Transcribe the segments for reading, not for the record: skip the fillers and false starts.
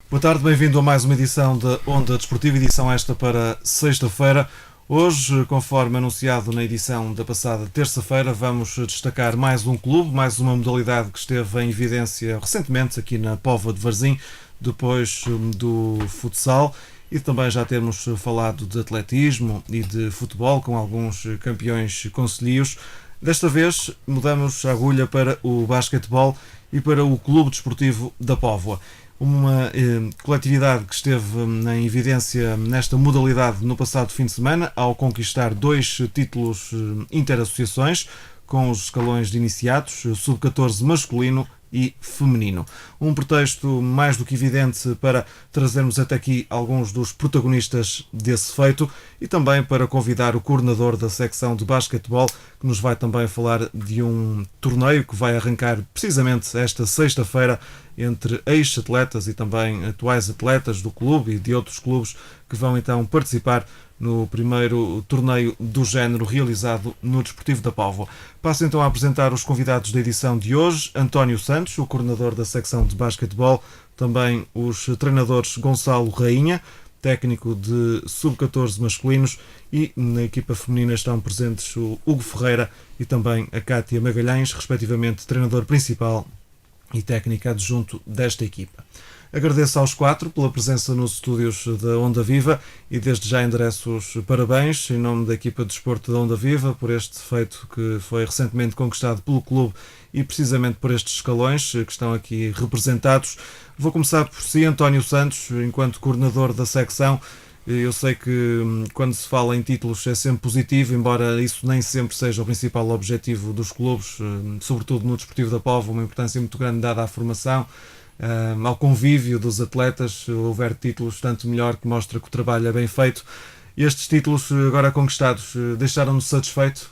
Boa tarde, bem-vindo a mais uma edição da Onda Desportiva, edição esta para sexta-feira. Hoje, conforme anunciado na edição da passada terça-feira, vamos destacar mais um clube, mais uma modalidade que esteve em evidência recentemente aqui na Póvoa de Varzim, depois do futsal, e também já termos falado de atletismo e de futebol com alguns campeões concelhios. Desta vez mudamos a agulha para o basquetebol e para o Clube Desportivo da Póvoa. Uma coletividade que esteve em evidência nesta modalidade no passado fim de semana ao conquistar 2 títulos interassociações com os escalões de iniciados, sub-14 masculino e feminino. Um pretexto mais do que evidente para trazermos até aqui alguns dos protagonistas desse feito e também para convidar o coordenador da secção de basquetebol, que nos vai também falar de um torneio que vai arrancar precisamente esta sexta-feira entre ex-atletas e também atuais atletas do clube e de outros clubes que vão então participar no primeiro torneio do género realizado no Desportivo da Póvoa. Passo então a apresentar os convidados da edição de hoje: António Santos, o coordenador da secção de basquetebol, também os treinadores Gonçalo Rainha, técnico de sub-14 masculinos, e na equipa feminina estão presentes o Hugo Ferreira e também a Cátia Magalhães, respectivamente treinador principal e técnico adjunto desta equipa. Agradeço aos 4 pela presença nos estúdios da Onda Viva e desde já endereço os parabéns em nome da equipa de desporto da Onda Viva por este feito que foi recentemente conquistado pelo clube e precisamente por estes escalões que estão aqui representados. Vou começar por si, António Santos, enquanto coordenador da secção. Eu sei que quando se fala em títulos é sempre positivo, embora isso nem sempre seja o principal objetivo dos clubes, sobretudo no Desportivo da Póvoa, uma importância muito grande dada à formação, ao convívio dos atletas. Se houver títulos, tanto melhor, que mostra que o trabalho é bem feito. Estes títulos agora conquistados deixaram-nos satisfeito?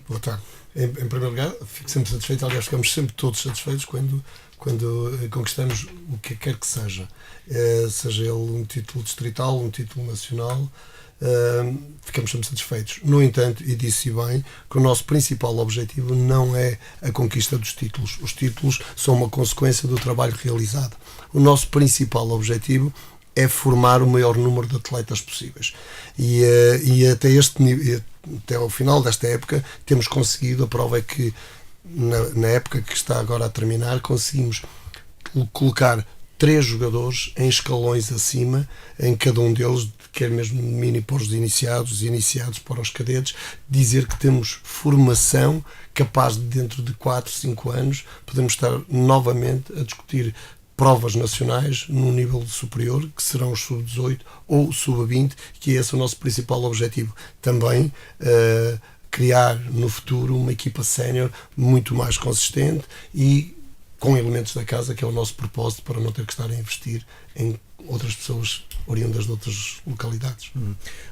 Boa tarde. Em primeiro lugar, fico sempre satisfeito, aliás, ficamos sempre todos satisfeitos quando conquistamos o que quer que seja. Seja ele um título distrital, um título nacional, ficamos sempre satisfeitos. No entanto, e disse bem, que o nosso principal objetivo não é a conquista dos títulos. Os títulos são uma consequência do trabalho realizado. O nosso principal objetivo é formar o maior número de atletas possíveis. E até este nível, até ao final desta época, temos conseguido. A prova é que na época que está agora a terminar, conseguimos colocar 3 jogadores em escalões acima, em cada um deles, quer mesmo mini para os iniciados, iniciados para os cadetes, dizer que temos formação capaz de, dentro de 4, 5 anos, podemos estar novamente a discutir provas nacionais num nível superior, que serão os sub-18 ou sub-20, que esse é o nosso principal objetivo. Também criar no futuro uma equipa sénior muito mais consistente e com elementos da casa, que é o nosso propósito, para não ter que estar a investir em outras pessoas oriundas de outras localidades.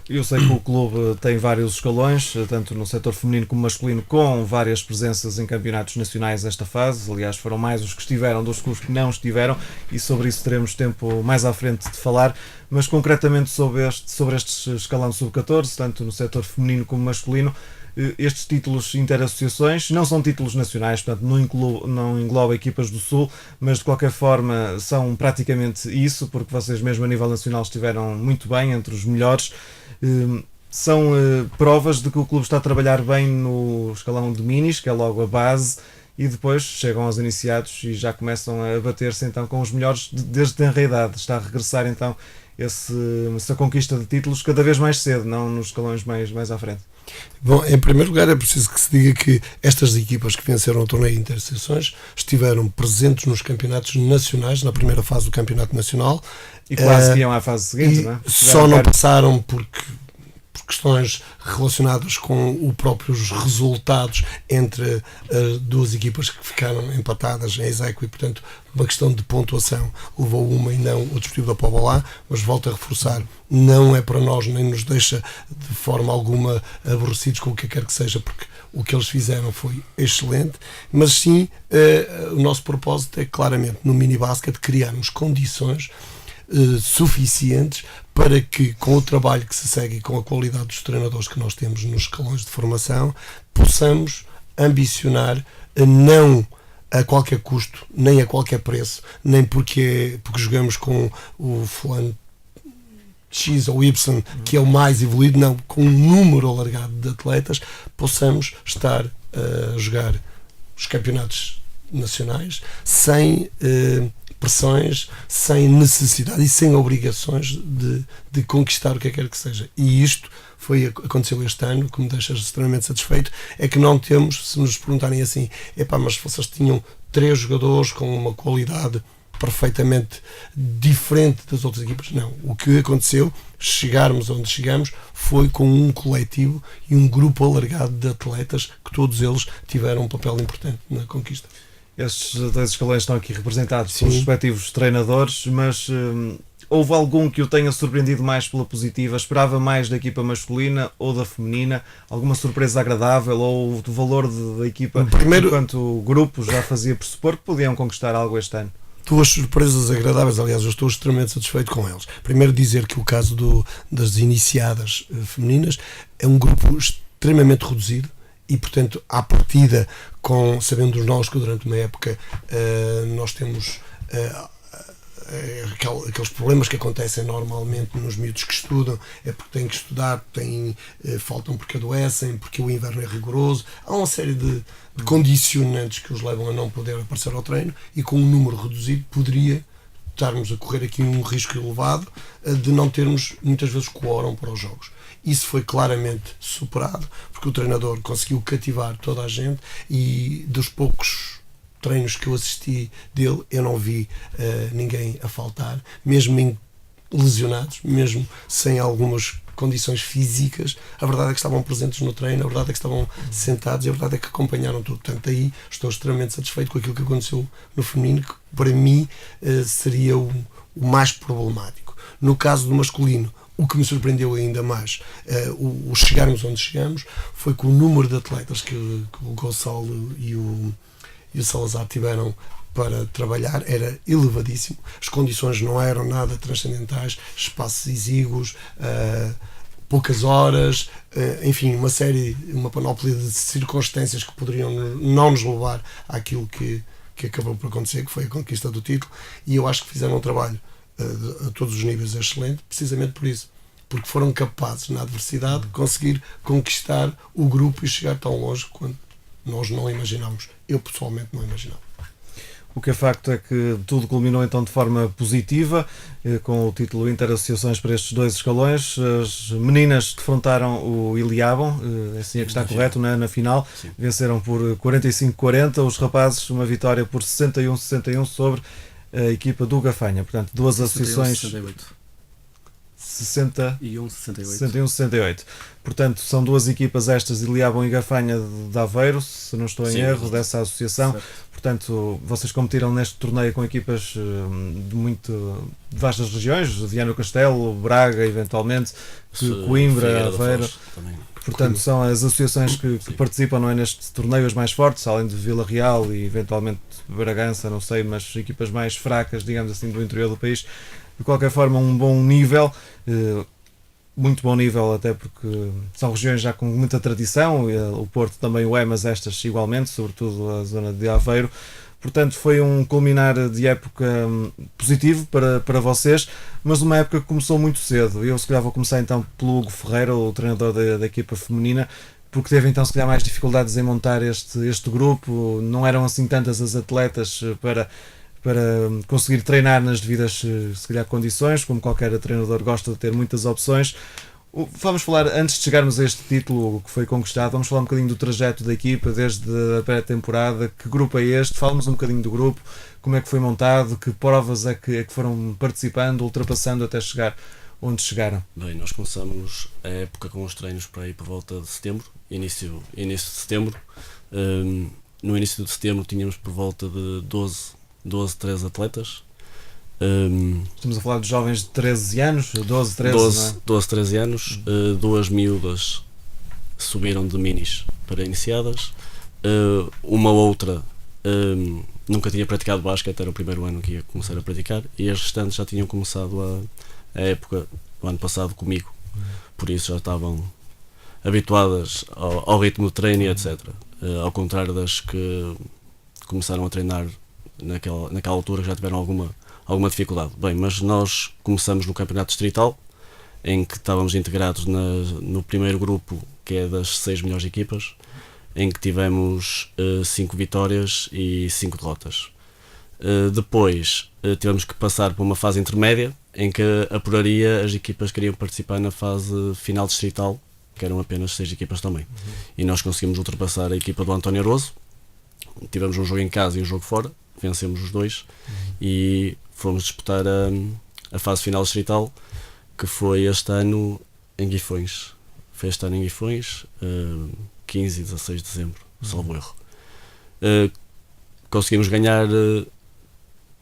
Eu sei que o clube tem vários escalões, tanto no setor feminino como masculino, com várias presenças em campeonatos nacionais esta fase. Aliás, foram mais os que estiveram dos que os que não estiveram, e sobre isso teremos tempo mais à frente de falar. Mas concretamente sobre este escalão sub-14, tanto no setor feminino como masculino, estes títulos interassociações não são títulos nacionais, portanto não engloba equipas do Sul, mas de qualquer forma são praticamente isso, porque vocês mesmo a nível nacional estiveram muito bem, entre os melhores. São provas de que o clube está a trabalhar bem no escalão de minis, que é logo a base, e depois chegam aos iniciados e já começam a bater-se então com os melhores desde tenra idade. Está a regressar então essa conquista de títulos cada vez mais cedo, não nos escalões mais à frente. Bom, em primeiro lugar é preciso que se diga que estas equipas que venceram o torneio de interseções estiveram presentes nos campeonatos nacionais, na primeira fase do campeonato nacional. E quase que iam à fase seguinte, não é? Só não passaram por questões relacionadas com os próprios resultados entre as 2 equipas que ficaram empatadas em exequo, e portanto uma questão de pontuação levou uma e não o Desportivo da Póvoa lá. Mas volto a reforçar, não é para nós, nem nos deixa de forma alguma aborrecidos com o que quer que seja, porque o que eles fizeram foi excelente, mas sim o nosso propósito é claramente no mini-basket criarmos condições suficientes para que, com o trabalho que se segue e com a qualidade dos treinadores que nós temos nos escalões de formação, possamos ambicionar a não a qualquer custo, nem a qualquer preço, nem porque jogamos com o fulano X ou Y, que é o mais evoluído, não, com um número alargado de atletas, possamos estar a jogar os campeonatos nacionais sem pressões, sem necessidade e sem obrigações de conquistar o que quer que seja. E isto aconteceu este ano, que me deixa extremamente satisfeito, é que não temos, se nos perguntarem assim, mas vocês tinham 3 jogadores com uma qualidade perfeitamente diferente das outras equipas. Não, o que aconteceu, chegarmos onde chegamos, foi com um coletivo e um grupo alargado de atletas que todos eles tiveram um papel importante na conquista. Estes 2 escalões estão aqui representados pelos respectivos treinadores, mas houve algum que o tenha surpreendido mais pela positiva? Esperava mais da equipa masculina ou da feminina? Alguma surpresa agradável? Ou do valor da equipa enquanto grupo já fazia pressupor que podiam conquistar algo este ano? 2 surpresas agradáveis, aliás, eu estou extremamente satisfeito com eles. Primeiro, dizer que o caso das iniciadas femininas é um grupo extremamente reduzido e, portanto, à partida, sabendo nós que durante uma época nós temos aqueles problemas que acontecem normalmente nos miúdos que estudam, é porque têm que estudar, faltam porque adoecem, porque o inverno é rigoroso, há uma série de condicionantes que os levam a não poder aparecer ao treino, e com um número reduzido poderia estarmos a correr aqui um risco elevado de não termos muitas vezes quórum para os jogos. Isso foi claramente superado, porque o treinador conseguiu cativar toda a gente, e dos poucos treinos que eu assisti dele, eu não vi ninguém a faltar, mesmo lesionados, mesmo sem algumas condições físicas. A verdade é que estavam presentes no treino, a verdade é que estavam sentados, e a verdade é que acompanharam tudo. Portanto, aí estou extremamente satisfeito com aquilo que aconteceu no feminino, que para mim seria o mais problemático. No caso do masculino, o que me surpreendeu ainda mais, o chegarmos onde chegamos, foi com o número de atletas que o Gonçalo e o Salazar tiveram para trabalhar era elevadíssimo. As condições não eram nada transcendentais, espaços exíguos, poucas horas, enfim, uma panóplia de circunstâncias que poderiam não nos levar àquilo que acabou por acontecer, que foi a conquista do título. E eu acho que fizeram um trabalho a todos os níveis excelente, precisamente por isso, porque foram capazes, na adversidade, de conseguir conquistar o grupo e chegar tão longe quanto nós não imaginámos. Eu pessoalmente não imaginava. O que é facto é que tudo culminou então de forma positiva, com o título Interassociações para estes 2 escalões. As meninas defrontaram o Iliabon, assim é que está correto, na final. Sim. Venceram por 45-40, os rapazes uma vitória por 61-61 sobre a equipa do Gafanha. Portanto, 2 associações... 61-68. Portanto, são 2 equipas estas, Iliabon e Gafanha de Aveiro, se não estou em erro, dessa associação. Certo. Portanto, vocês competiram neste torneio com equipas de vastas regiões, Viana do Castelo, Braga, eventualmente, Coimbra, Aveiro. Portanto, são as associações que participam, não é, neste torneio, as mais fortes, além de Vila Real e eventualmente Bragança, não sei, mas equipas mais fracas, digamos assim, do interior do país. De qualquer forma, um bom nível, muito bom nível, até porque são regiões já com muita tradição, o Porto também o é, mas estas igualmente, sobretudo a zona de Aveiro. Portanto, foi um culminar de época positivo para vocês, mas uma época que começou muito cedo. Eu, se calhar, vou começar então pelo Hugo Ferreira, o treinador da equipa feminina, porque teve então, se calhar, mais dificuldades em montar este grupo. Não eram assim tantas as atletas para conseguir treinar nas devidas, se calhar, condições, como qualquer treinador gosta de ter muitas opções. Vamos falar, antes de chegarmos a este título que foi conquistado, vamos falar um bocadinho do trajeto da equipa, desde a pré-temporada. Que grupo é este? Fala-nos um bocadinho do grupo, como é que foi montado, que provas é que foram participando, ultrapassando até chegar onde chegaram. Bem, nós começamos a época com os treinos para ir por volta de setembro, início de setembro. No início de setembro tínhamos por volta de 13 atletas. Estamos a falar de jovens de 13 anos, 12, 13, 13 anos. 2 miúdas subiram de minis para iniciadas. Uma outra nunca tinha praticado basquete, era o primeiro ano que ia começar a praticar, e as restantes já tinham começado a época do ano passado comigo, por isso já estavam habituadas ao ritmo de treino e etc. Ao contrário das que começaram a treinar naquela altura, já tiveram alguma dificuldade. Bem, mas nós começamos no campeonato distrital, em que estávamos integrados no primeiro grupo, que é das 6 melhores equipas, em que tivemos 5 vitórias e 5 derrotas. Depois tivemos que passar por uma fase intermédia, em que apuraria as equipas que queriam participar na fase final distrital, que eram apenas 6 equipas também. E nós conseguimos ultrapassar a equipa do António Aroso. Tivemos um jogo em casa e um jogo fora, vencemos os dois e fomos disputar a fase final distrital, que foi este ano em Guifões. Foi este ano em Guifões, 15 e 16 de dezembro, salvo erro. Conseguimos ganhar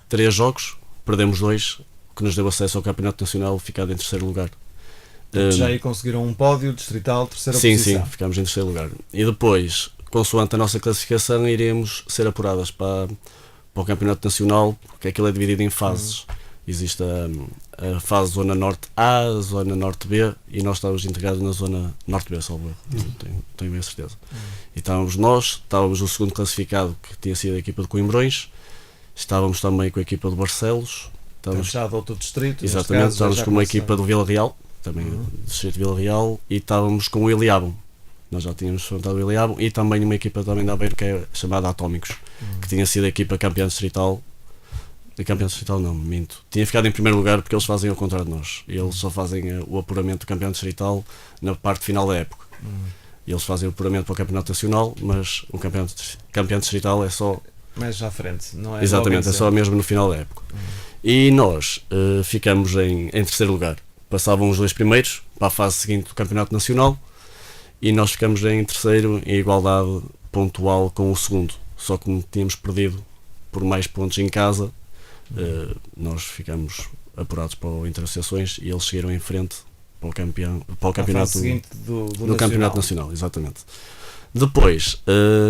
3 jogos, perdemos 2, o que nos deu acesso ao Campeonato Nacional, ficado em terceiro lugar. Já aí conseguiram um pódio distrital, terceira sim, posição. Sim, ficámos em terceiro lugar. E depois, consoante a nossa classificação, iremos ser apuradas para o Campeonato Nacional, porque aquilo é dividido em fases. Existe a fase Zona Norte A, a Zona Norte B, e nós estávamos integrados na Zona Norte B, salvo erro. Tenho bem a certeza. E estávamos o segundo classificado, que tinha sido a equipa de Coimbrões, estávamos também com a equipa de Barcelos. Já de outro distrito. Exatamente, caso, estávamos com uma equipa do Vila Real, também do distrito de Vila Real, e estávamos com o Iliabum. Nós já tínhamos enfrentado o Iliabum, e também uma equipa também da Aveiro, que é chamada Atómicos, que tinha sido a equipa campeã distrital. Campeão distrital não, minto. Tinha ficado em primeiro lugar porque eles fazem ao contrário de nós. Eles só fazem o apuramento do campeão distrital na parte final da época. Eles fazem o apuramento para o campeonato nacional, mas o campeão distrital é só... mais à frente, não é? Exatamente, é só mesmo no final da época. E nós ficamos em terceiro lugar. Passavam os 2 primeiros para a fase seguinte do campeonato nacional e nós ficamos em terceiro em igualdade pontual com o segundo. Só que como tínhamos perdido por mais pontos em casa, nós ficamos apurados para o Interassociações e eles seguiram em frente para o campeonato seguinte no campeonato nacional, exatamente. Depois,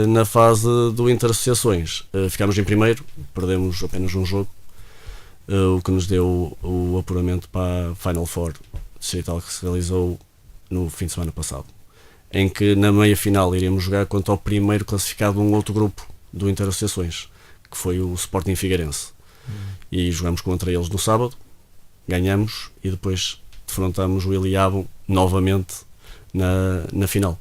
na fase do Interassociações, ficámos em primeiro, perdemos apenas um jogo, o que nos deu o apuramento para a Final Four distrital, que se realizou no fim de semana passado, em que na meia final iríamos jogar contra o primeiro classificado de um outro grupo do Interassociações, que foi o Sporting Figueirense. E jogamos contra eles no sábado, ganhamos e depois defrontamos o Iliabum novamente na final.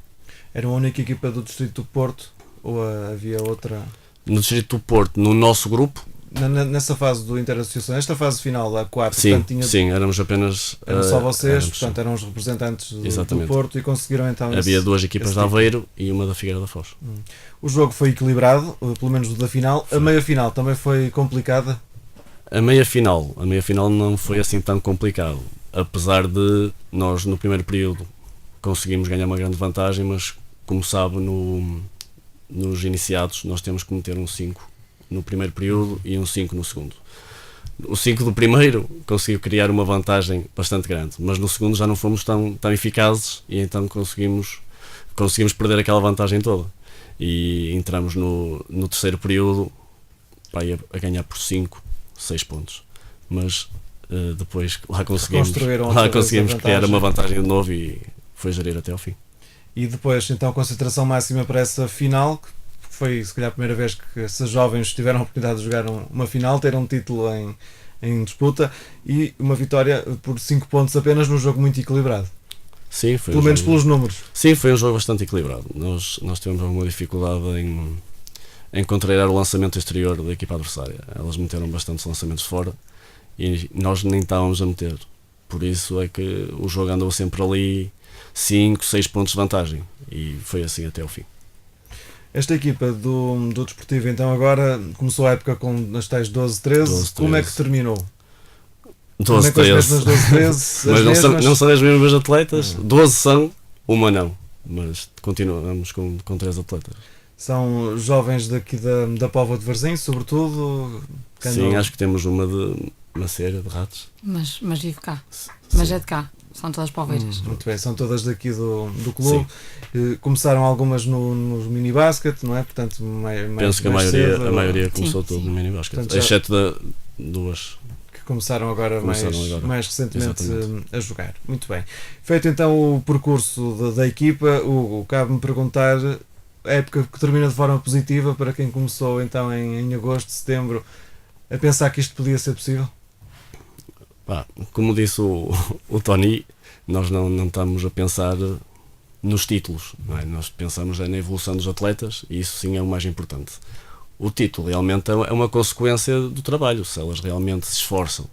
Era a única equipa do distrito do Porto ou havia outra? No distrito do Porto, no nosso grupo, nessa fase do Interassociação, esta fase final, a 4, sim, portanto, sim, éramos apenas... Eram só vocês, portanto eram os representantes do Porto e conseguiram então... Havia 2 equipas de Aveiro e uma da Figueira da Foz. O jogo foi equilibrado, pelo menos o da final. A meia final também foi complicada? A meia final não foi assim tão complicado, apesar de nós no primeiro período conseguimos ganhar uma grande vantagem, mas como sabe, nos iniciados nós temos que meter um 5 no primeiro período e um 5 no segundo. O 5 do primeiro conseguiu criar uma vantagem bastante grande, mas no segundo já não fomos tão eficazes e então conseguimos perder aquela vantagem toda. E entramos no terceiro período a ganhar por 5, 6 pontos. Mas depois lá conseguimos criar uma vantagem de novo e foi gerir até ao fim. E depois, então, concentração máxima para essa final, que foi se calhar a primeira vez que esses jovens tiveram a oportunidade de jogar uma final, ter um título em disputa e uma vitória por 5 pontos apenas num jogo muito equilibrado. Sim, foi pelo menos pelos números. Sim, foi um jogo bastante equilibrado. Nós tivemos alguma dificuldade em contrariar o lançamento exterior da equipa adversária. Elas meteram bastantes lançamentos fora e nós nem estávamos a meter. Por isso é que o jogo andou sempre ali 5, 6 pontos de vantagem e foi assim até ao fim. Esta equipa do Desportivo então agora começou a época com as tais 12-13. Como é que terminou? 12-13. Mas não são as mesmas atletas. 12 são, uma não. Mas continuamos com 3 atletas. São jovens daqui da Póvoa de Varzim, sobretudo? Sim, acho que temos uma de Maceiras, de Ratos. Mas vive cá. Mas é de cá. São todas poveiras. Muito bem, são todas daqui do clube. Começaram algumas no mini-basket, não é? Portanto, penso que a maioria começou tudo no mini-basket, exceto duas que começaram agora mais recentemente a jogar. Muito bem. Feito então o percurso da equipa, Hugo, cabe-me perguntar época que termina de forma positiva para quem começou então em agosto, setembro, a pensar que isto podia ser possível? Como disse o Tony, nós não estamos a pensar nos títulos, não é? Nós pensamos na evolução dos atletas e isso sim é o mais importante. O título realmente é uma consequência do trabalho. Se elas realmente se esforçam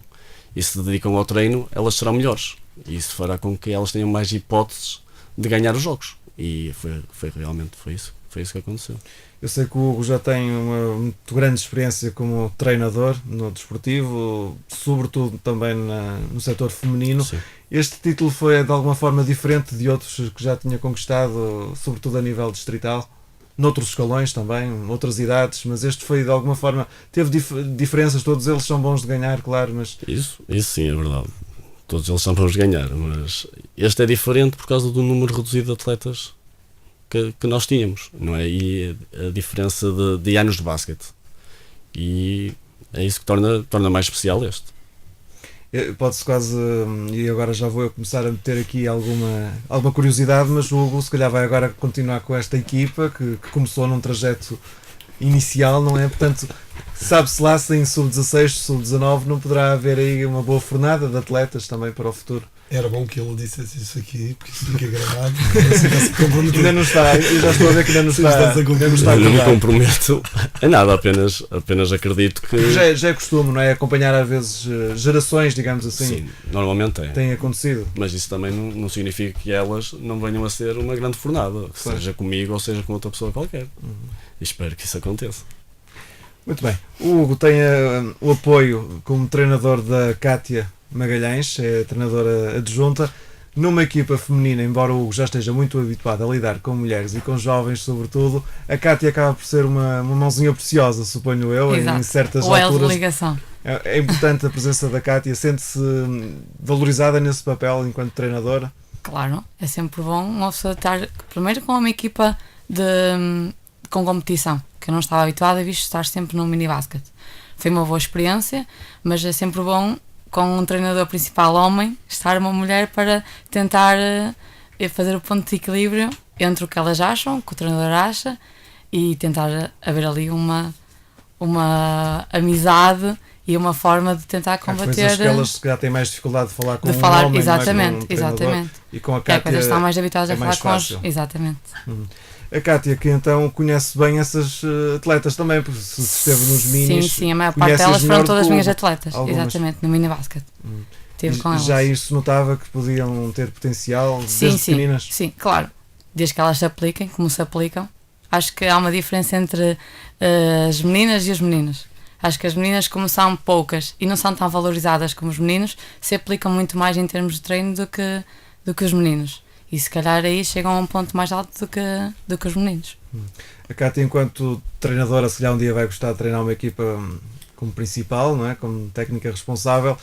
e se dedicam ao treino, elas serão melhores e isso fará com que elas tenham mais hipóteses de ganhar os jogos, e foi isso que aconteceu. Eu sei que o Hugo já tem uma muito grande experiência como treinador no desportivo, sobretudo também no setor feminino. Sim. Este título foi de alguma forma diferente de outros que já tinha conquistado, sobretudo a nível distrital, noutros escalões também, outras idades, mas este foi de alguma forma, teve diferenças, todos eles são bons de ganhar, claro, mas... Isso sim é verdade, todos eles são bons de ganhar, mas este é diferente por causa do número reduzido de atletas que nós tínhamos, não é? E a diferença de anos de basquete, e é isso que torna mais especial este. Pode-se quase, e agora já vou começar a meter aqui alguma curiosidade, mas o Hugo se calhar vai agora continuar com esta equipa que começou num trajeto inicial, não é? Portanto, sabe-se lá se em sub-16, sub-19 não poderá haver aí uma boa fornada de atletas também para o futuro. Era bom que ele dissesse isso aqui, porque isso fica gravado. Ainda não está, eu já estou a ver que ainda não está. Não me comprometo a nada, apenas acredito que... Já é costume, não é? Acompanhar às vezes gerações, digamos assim. Sim, normalmente é. Tem acontecido. Mas isso também não significa que elas não venham a ser uma grande fornada, seja comigo ou seja com outra pessoa qualquer. E espero que isso aconteça. Muito bem. O Hugo tem o apoio como treinador da Cátia Magalhães, é treinadora adjunta, numa equipa feminina. Embora o Hugo já esteja muito habituado a lidar com mulheres e com jovens sobretudo, a Cátia acaba por ser uma mãozinha preciosa, suponho eu. Exato. Em certas alturas. De ligação. É importante a presença da Cátia. Sente-se valorizada nesse papel enquanto treinadora? Claro, é sempre bom uma pessoa estar primeiro com uma equipa com competição, que eu não estava habituada a estar sempre no mini-basket. Foi uma boa experiência, mas é sempre bom com um treinador principal homem, estar uma mulher para tentar fazer o ponto de equilíbrio entre o que elas acham, o que o treinador acha, e tentar haver ali uma amizade e uma forma de tentar combater... Há coisas que elas já têm mais dificuldade de falar com um homem, exatamente, exatamente. E com a Cátia coisas estão mais habituadas a falar com os... Exatamente. A Cátia, que então conhece bem essas atletas também, porque se esteve nos minis... Sim, a maior parte delas foram todas minhas atletas, exatamente, no mini-basket. Tive com elas. Já isso notava que podiam ter potencial desde pequeninas? Sim, claro. Desde que elas se apliquem, como se aplicam. Acho que há uma diferença entre as meninas e os meninos. Acho que as meninas, como são poucas e não são tão valorizadas como os meninos, se aplicam muito mais em termos de treino do que os meninos. E se calhar aí chegam a um ponto mais alto do que os meninos. A Cátia, enquanto treinadora, se calhar um dia vai gostar de treinar uma equipa como principal, não é? Como técnica responsável.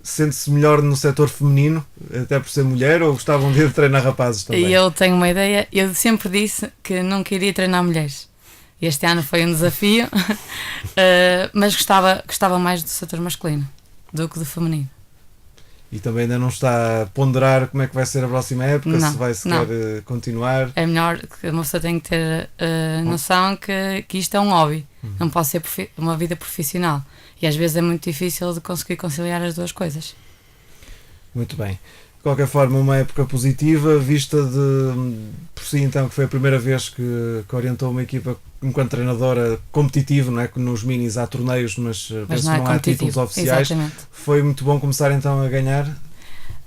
Sente-se melhor no setor feminino, até por ser mulher, ou gostava um dia de treinar rapazes também? Eu tenho uma ideia, eu sempre disse que não queria treinar mulheres. Este ano foi um desafio, mas gostava mais do setor masculino do que do feminino. E também ainda não está a ponderar como é que vai ser a próxima época, se vai sequer continuar? É melhor que uma pessoa tenha que ter noção que isto é um hobby, não pode ser uma vida profissional. E às vezes é muito difícil de conseguir conciliar as duas coisas. Muito bem. De qualquer forma, uma época positiva, vista por si então, que foi a primeira vez que orientou uma equipa enquanto treinadora competitiva, não é? Que nos minis há torneios, mas penso que não há títulos oficiais. Exatamente. Foi muito bom começar então a ganhar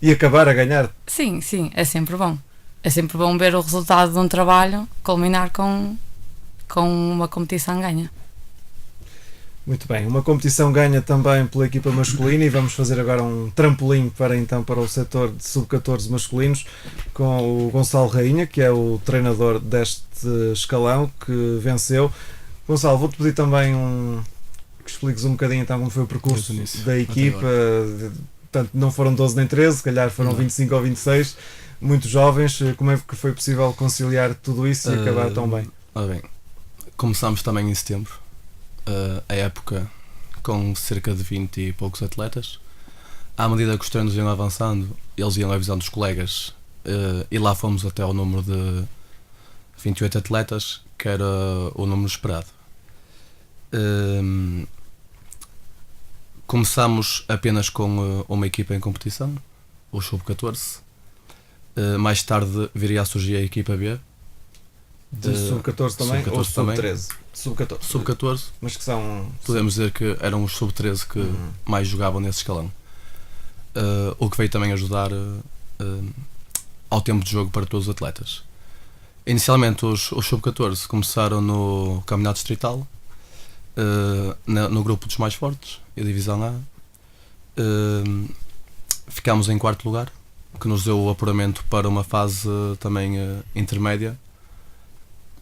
e acabar a ganhar. Sim, é sempre bom. É sempre bom ver o resultado de um trabalho culminar com uma competição ganha. Muito bem, uma competição ganha também pela equipa masculina, e vamos fazer agora um trampolim para o setor de sub-14 masculinos com o Gonçalo Rainha, que é o treinador deste escalão que venceu. Gonçalo, vou-te pedir também que expliques um bocadinho então como foi o percurso da equipa. Portanto, não foram 12 nem 13, se calhar foram 25 ou 26, muito jovens. Como é que foi possível conciliar tudo isso e acabar tão bem? Ora bem, começámos também em setembro. A época com cerca de 20 e poucos atletas. À medida que os treinos iam avançando, eles iam avisando os colegas, e lá fomos até ao número 28 atletas, que era o número esperado. Começámos apenas com uma equipa em competição, o Sub-14. Mais tarde viria a surgir a equipa B. De Sub-14 também ou Sub-14 também. Sub-13? Sub-14. Sub-14, Mas que são... podemos dizer que eram os Sub-13 que mais jogavam nesse escalão. O que veio também ajudar ao tempo de jogo para todos os atletas. Inicialmente os Sub-14 começaram no Campeonato Distrital, no grupo dos mais fortes, a Divisão A. Ficámos em quarto lugar, que nos deu o apuramento para uma fase também intermédia,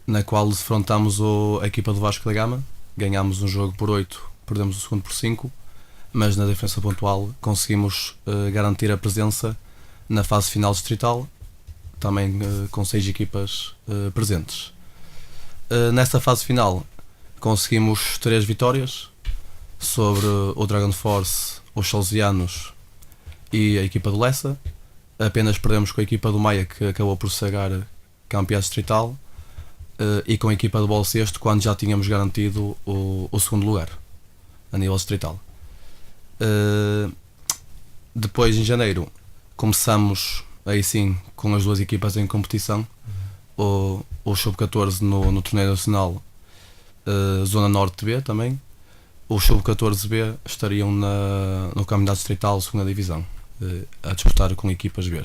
na qual defrontámos a equipa do Vasco da Gama. Ganhámos um jogo por 8, perdemos o segundo por 5, mas na diferença pontual conseguimos garantir a presença na fase final distrital, também com 6 equipas presentes. Nesta fase final conseguimos 3 vitórias sobre o Dragon Force, os Salesianos e a equipa do Lessa. Apenas perdemos com a equipa do Maia, que acabou por sagrar campeão distrital, e com a equipa do Bolo Cesto, quando já tínhamos garantido o segundo lugar a nível distrital. Depois, em janeiro, começamos aí sim com as 2 equipas em competição, o Sub-14 no torneio nacional, Zona Norte B também. Os Sub-14B estariam no Campeonato Distrital, segunda Divisão, a disputar com equipas B.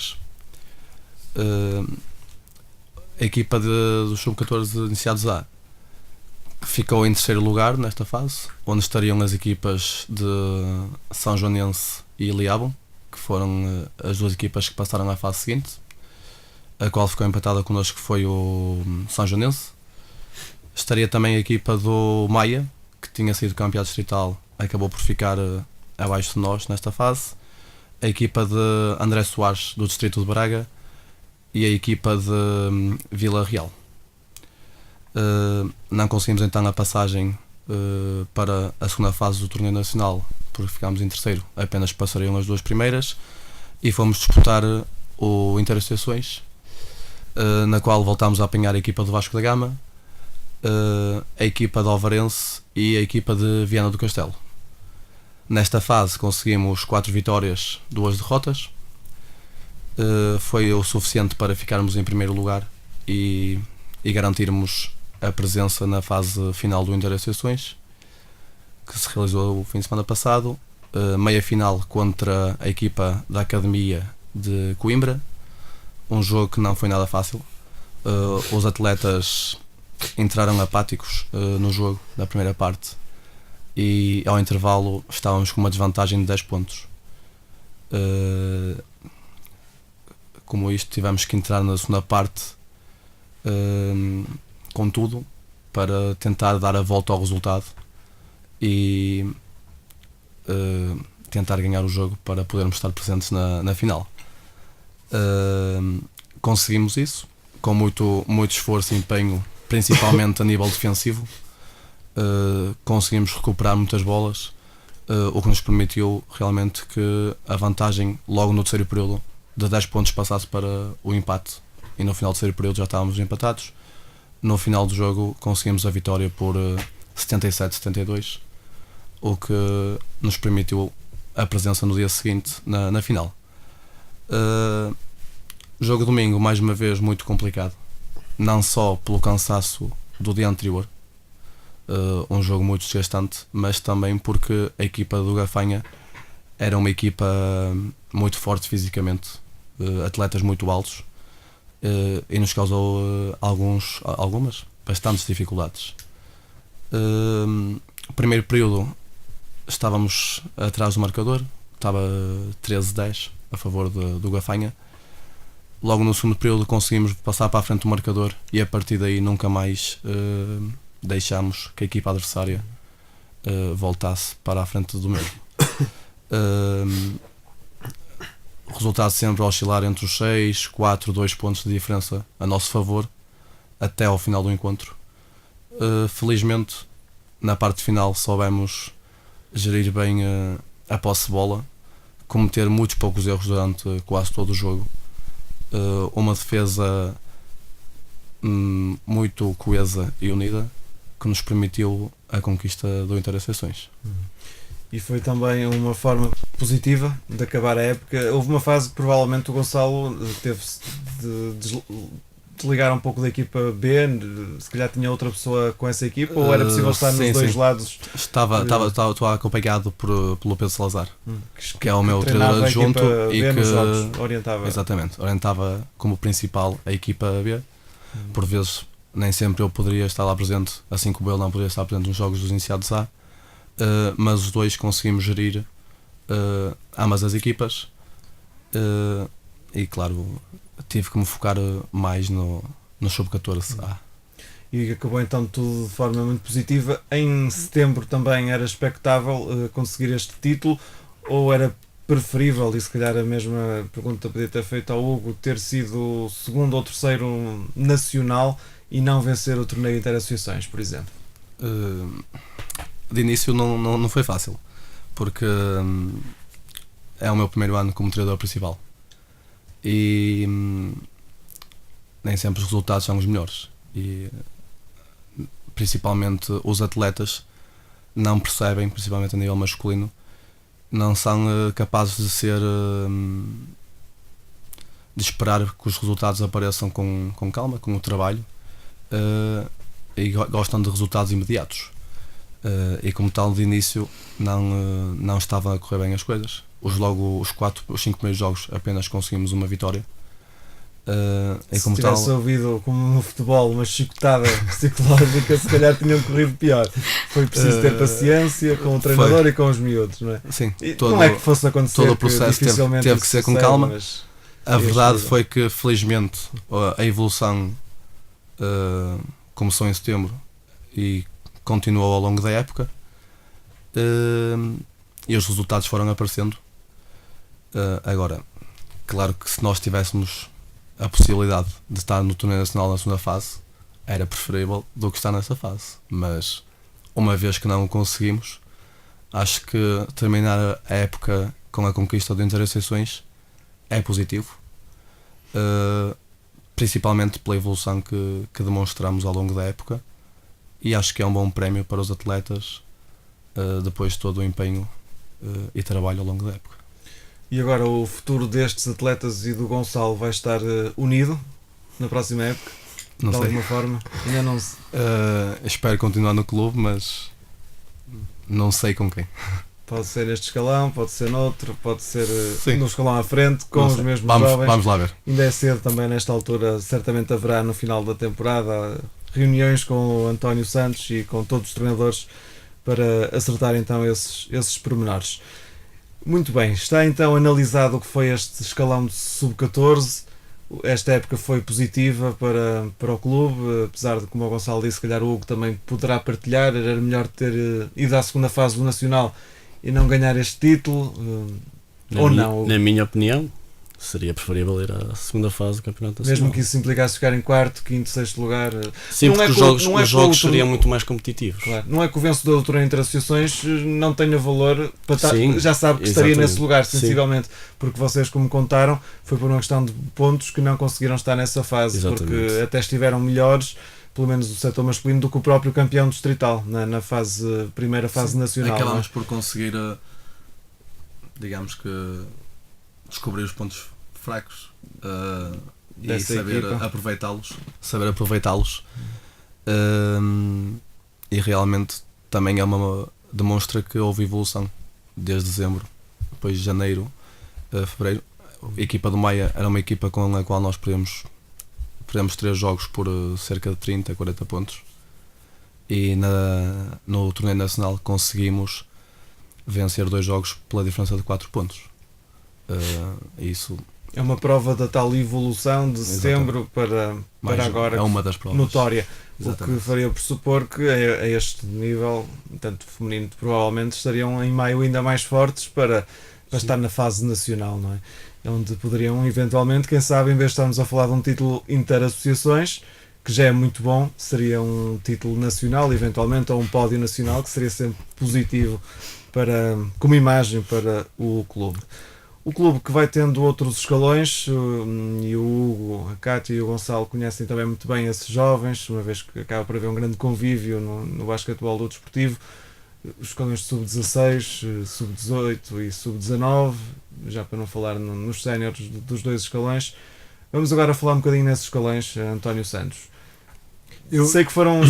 A equipa dos Sub-14 iniciados A ficou em terceiro lugar nesta fase, onde estariam as equipas de São Joanense e Liabon, que foram as 2 equipas que passaram à fase seguinte. A qual ficou empatada connosco, que foi o São Joanense. Estaria também a equipa do Maia, que tinha sido campeão distrital, acabou por ficar abaixo de nós nesta fase. A equipa de André Soares, do distrito de Braga, e a equipa de Vila Real. Não conseguimos então a passagem para a segunda fase do torneio nacional, porque ficámos em terceiro, apenas passariam as 2 primeiras, e fomos disputar o Interassociações, na qual voltámos a apanhar a equipa do Vasco da Gama, a equipa de Alvarense e a equipa de Viana do Castelo. Nesta fase conseguimos 4 vitórias, 2 derrotas. Foi o suficiente para ficarmos em primeiro lugar e garantirmos a presença na fase final do Interassociações, que se realizou o fim de semana passado. Meia final contra a equipa da Academia de Coimbra, um jogo que não foi nada fácil. Os atletas entraram apáticos no jogo da primeira parte, e ao intervalo estávamos com uma desvantagem de 10 pontos. Como isto, tivemos que entrar na segunda parte com tudo para tentar dar a volta ao resultado e tentar ganhar o jogo para podermos estar presentes na final. Conseguimos isso com muito esforço e empenho, principalmente a nível defensivo. Conseguimos recuperar muitas bolas, o que nos permitiu realmente que a vantagem logo no terceiro período de 10 pontos passasse para o empate, e no final do terceiro período já estávamos empatados. No final do jogo conseguimos a vitória por 77-72, o que nos permitiu a presença no dia seguinte na final. Jogo domingo, mais uma vez, muito complicado, não só pelo cansaço do dia anterior, um jogo muito desgastante, mas também porque a equipa do Gafanha era uma equipa muito forte fisicamente, atletas muito altos, e nos causou bastantes dificuldades. O primeiro período estávamos atrás do marcador, estava 13-10 a favor do Gafanha. Logo no segundo período conseguimos passar para a frente do marcador, e a partir daí nunca mais deixámos que a equipa adversária voltasse para a frente do mesmo. O resultado sempre a oscilar entre os 6, 4, 2 pontos de diferença a nosso favor até ao final do encontro. Felizmente, na parte final soubemos gerir bem a posse de bola, cometer muitos poucos erros durante quase todo o jogo. Uma defesa muito coesa e unida, que nos permitiu a conquista do Interseções. E foi também uma forma positiva de acabar a época. Houve uma fase que provavelmente o Gonçalo teve de desligar um pouco da equipa B, se calhar tinha outra pessoa com essa equipa, ou era possível estar nos dois lados? Estava acompanhado pelo Pedro Salazar, que é o meu treinava treinador a adjunto equipa e B que nos jogos, orientava. exatamente, orientava como principal a equipa B. Por vezes nem sempre eu poderia estar lá presente, assim como ele não poderia estar presente nos jogos dos iniciados A, mas os dois conseguimos gerir ambas as equipas, e claro, tive que me focar mais no Sub-14 A. E acabou então tudo de forma muito positiva. Em setembro também era expectável conseguir este título, ou era preferível, e se calhar a mesma pergunta podia ter feito ao Hugo, ter sido segundo ou terceiro nacional e não vencer o torneio Interassociações, por exemplo? De início não foi fácil, porque é o meu primeiro ano como treinador principal e nem sempre os resultados são os melhores, e principalmente os atletas não percebem, principalmente a nível masculino, não são capazes de esperar que os resultados apareçam com calma, com o trabalho, e gostam de resultados imediatos, e como tal de início não estavam a correr bem as coisas. Os 5 primeiros jogos apenas conseguimos uma vitória, e Se como tivesse tal, ouvido, como no futebol, uma chicotada psicológica, se calhar tinham corrido pior. Foi preciso ter paciência com o treinador e com os miúdos, não é? sim, E não é que fosse acontecer, todo o processo dificilmente teve que isso ser com sucede, calma. mas a verdade possível. foi que felizmente a evolução começou em setembro e continuou ao longo da época, e os resultados foram aparecendo. Agora, claro que se nós tivéssemos a possibilidade de estar no torneio nacional na segunda fase, era preferível do que estar nessa fase, mas uma vez que não o conseguimos, acho que terminar a época com a conquista do Interseções é positivo, principalmente pela evolução que demonstramos ao longo da época, e acho que é um bom prémio para os atletas, depois de todo o empenho e trabalho ao longo da época. E agora o futuro destes atletas e do Gonçalo vai estar unido na próxima época? Não de sei. alguma forma? Ainda não se... Espero continuar no clube, mas não sei com quem. Pode ser neste escalão, pode ser noutro, pode ser Sim. no escalão à frente, com Não os sei. mesmos Vamos jovens. lá ver. Ainda é cedo também nesta altura, certamente haverá no final da temporada reuniões com o António Santos e com todos os treinadores para acertar então esses pormenores. Muito bem, está então analisado o que foi este escalão de sub-14. Esta época foi positiva para o clube, apesar de, como o Gonçalo disse, se calhar o Hugo também poderá partilhar, era melhor ter ido à segunda fase do Nacional e não ganhar este título, ou não. Na minha opinião, seria preferível ir à segunda fase do Campeonato Nacional. Mesmo que isso implicasse ficar em quarto, quinto, sexto lugar. Sim, não porque é os que jogos, não é os que jogos o- seriam muito mais competitivos. Claro, não é que o vencedor do torneio entre associações não tenha valor para estar, Sim, já sabe que estaria exatamente. nesse lugar, Sim. sensivelmente, porque vocês, como contaram, foi por uma questão de pontos que não conseguiram estar nessa fase, Exatamente. porque até estiveram melhores, pelo menos do setor masculino, do que o próprio campeão distrital na primeira fase nacional. Acabámos por conseguir, digamos que, descobrir os pontos fracos e Dessa saber equipa. aproveitá-los. E realmente também demonstra que houve evolução desde dezembro, depois de janeiro, fevereiro. A equipa do Maia era uma equipa com a qual nós perdemos 3 jogos por cerca de 30, 40 pontos, e no torneio nacional conseguimos vencer 2 jogos pela diferença de 4 pontos. Isso É uma prova da tal evolução de setembro para agora, é uma das provas notória. O que Exatamente. faria pressupor que a este nível, tanto feminino, provavelmente estariam em maio ainda mais fortes para estar na fase nacional, não é? Onde poderiam eventualmente, quem sabe, em vez de estarmos a falar de um título interassociações, que já é muito bom, seria um título nacional, eventualmente, ou um pódio nacional, que seria sempre positivo como imagem para o clube. O clube que vai tendo outros escalões, e o Hugo, a Cátia e o Gonçalo conhecem também muito bem esses jovens, uma vez que acaba por haver um grande convívio no basquetebol do desportivo. Os escalões de sub-16, sub-18 e sub-19, já para não falar nos séniores dos dois escalões. Vamos agora falar um bocadinho nesses escalões, António Santos. Sei que foram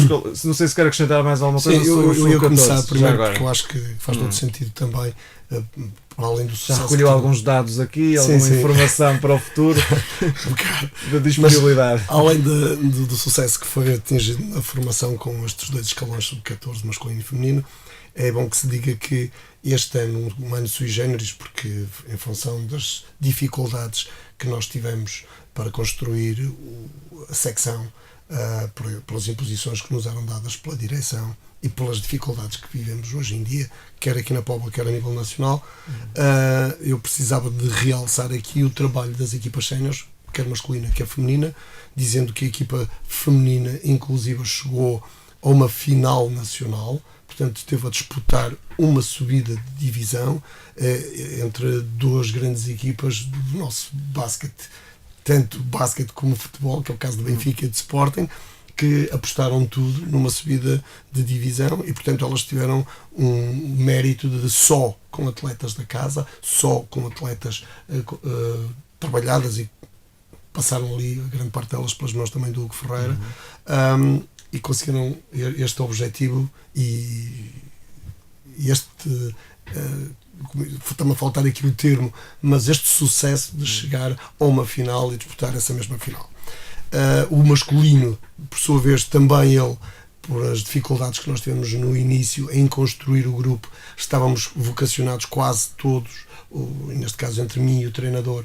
não sei se quer acrescentar mais alguma coisa. Sim, eu ia começar primeiro porque eu acho que faz todo Hum. sentido também, para além do Já sucesso. recolheu alguns dados aqui, alguma sim. informação para o futuro, Um bocado. da disponibilidade. Além do sucesso que foi atingido na formação com estes dois escalões sub-14, masculino e feminino, é bom que se diga que este ano, um ano sui generis, porque em função das dificuldades que nós tivemos para construir a secção, pelas imposições que nos eram dadas pela direção e pelas dificuldades que vivemos hoje em dia, quer aqui na Póvoa, quer a nível nacional, eu precisava de realçar aqui o trabalho das equipas séniores, quer masculina, quer feminina, dizendo que a equipa feminina inclusive chegou a uma final nacional, portanto esteve a disputar uma subida de divisão entre duas grandes equipas do nosso basquete, tanto basquete como futebol, que é o caso do Benfica e do Sporting, que apostaram tudo numa subida de divisão e, portanto, elas tiveram um mérito de só com atletas da casa, só com atletas trabalhadas, e passaram ali a grande parte delas pelas mãos também do Hugo Ferreira, e conseguiram este objetivo e este... está-me a faltar aqui o termo, mas este sucesso de chegar a uma final e disputar essa mesma final. O masculino, por sua vez, também ele, por as dificuldades que nós tivemos no início em construir o grupo, estávamos vocacionados quase todos, neste caso entre mim e o treinador,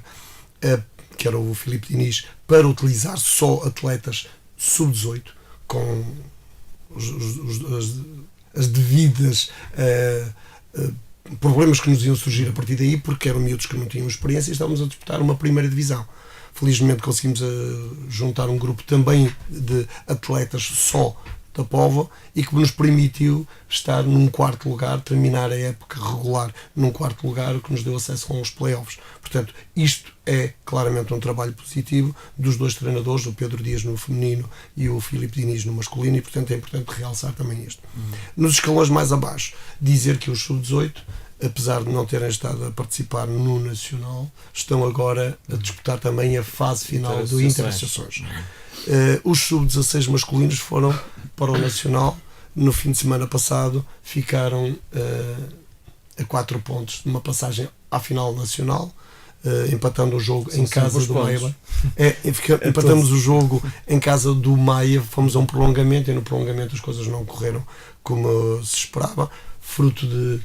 que era o Filipe Diniz, para utilizar só atletas sub-18 com as devidas problemas que nos iam surgir a partir daí, porque eram miúdos que não tinham experiência e estávamos a disputar uma primeira divisão. Felizmente conseguimos juntar um grupo também de atletas só da Póvoa e que nos permitiu estar num quarto lugar, terminar a época regular num quarto lugar, o que nos deu acesso aos playoffs. Portanto, isto é claramente um trabalho positivo dos dois treinadores, o Pedro Dias no feminino e o Filipe Diniz no masculino, e portanto é importante realçar também isto. Nos escalões mais abaixo, dizer que os sub-18, apesar de não terem estado a participar no Nacional, estão agora a disputar também a fase final do Interassociações. Os sub-16 masculinos foram para o Nacional. No fim de semana passado ficaram a 4 pontos de uma passagem à final nacional, empatando o jogo em casa do Maia. Empatamos o jogo em casa do Maia, fomos a um prolongamento e no prolongamento as coisas não correram como se esperava, fruto de